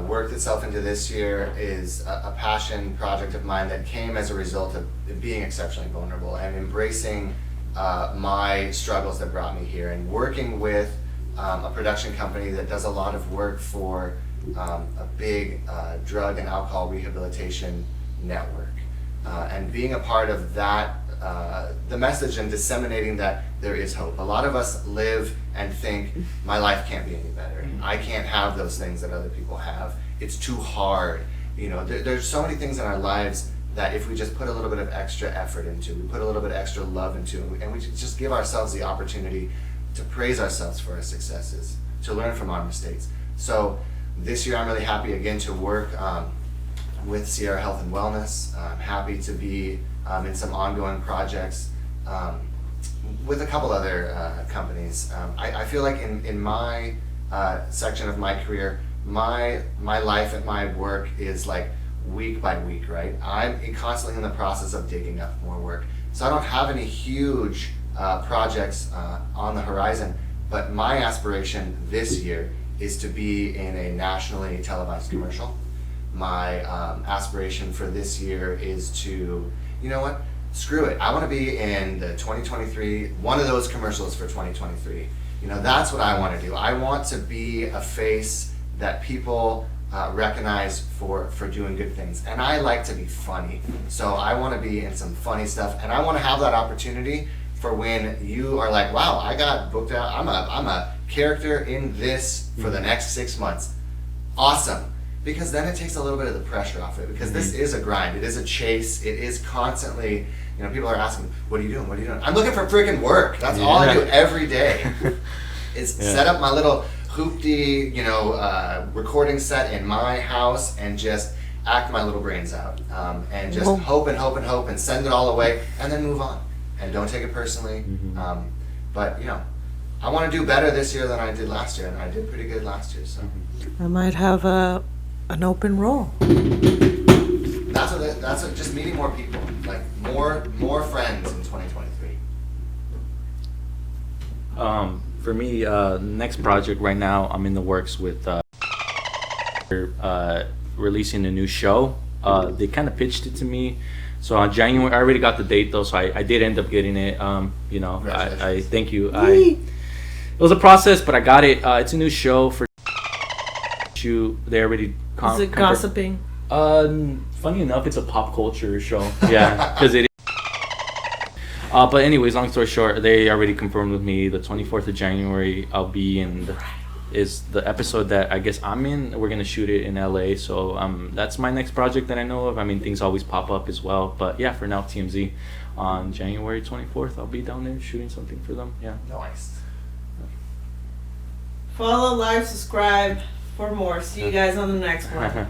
worked itself into this year is a passion project of mine that came as a result of being exceptionally vulnerable and embracing my struggles that brought me here and working with a production company that does a lot of work for a big drug and alcohol rehabilitation network. And being a part of that, the message and disseminating that there is hope. A lot of us live and think, my life can't be any better. I can't have those things that other people have. It's too hard. There's so many things in our lives that if we just put a little bit of extra effort into, we put a little bit of extra love into, and we just give ourselves the opportunity to praise ourselves for our successes, to learn from our mistakes. So this year I'm really happy again to work with Sierra Health and Wellness. I'm happy to be in some ongoing projects with a couple other companies. I feel like in my section of my career, my life and my work is like week by week, right? I'm constantly in the process of digging up more work. So I don't have any huge projects on the horizon, but my aspiration this year is to be in a nationally televised commercial. My aspiration for this year is to, screw it. I want to be in the 2023, one of those commercials for 2023. That's what I want to do. I want to be a face that people recognize for doing good things. And I like to be funny. So I want to be in some funny stuff. And I want to have that opportunity for when you are like, wow, I got booked out. I'm a character in this for the next 6 months. Awesome. because then it takes a little bit of the pressure off it, because this is a grind, it is a chase, it is constantly, you know, people are asking, what are you doing, what are you doing? I'm looking for freaking work, that's all I do every day, is set up my little hoopty, you know, recording set in my house and just act my little brains out, and just hope and hope and hope and send it all away and then move on, and don't take it personally. But you know, I want to do better this year than I did last year, and I did pretty good last year, so I might have an open role. that's what just meeting more people, like more friends in 2023. For me, next project right now, I'm in the works with releasing a new show. They kind of pitched it to me. So on January, I already got the date though, so I did end up getting it. You know, I thank you. It was a process, but I got it. It's a new show for you. They already Is it gossiping? Funny enough, it's a pop culture show. Yeah, because it. But anyways, long story short, they already confirmed with me the 24th of January. I'll be in is the episode that I guess I'm in. We're gonna shoot it in LA, so that's my next project that I know of. I mean, things always pop up as well, but yeah, for now, TMZ on January 24th, I'll be down there shooting something for them. Yeah. Nice. Follow, like, subscribe for more. See you guys on the next one.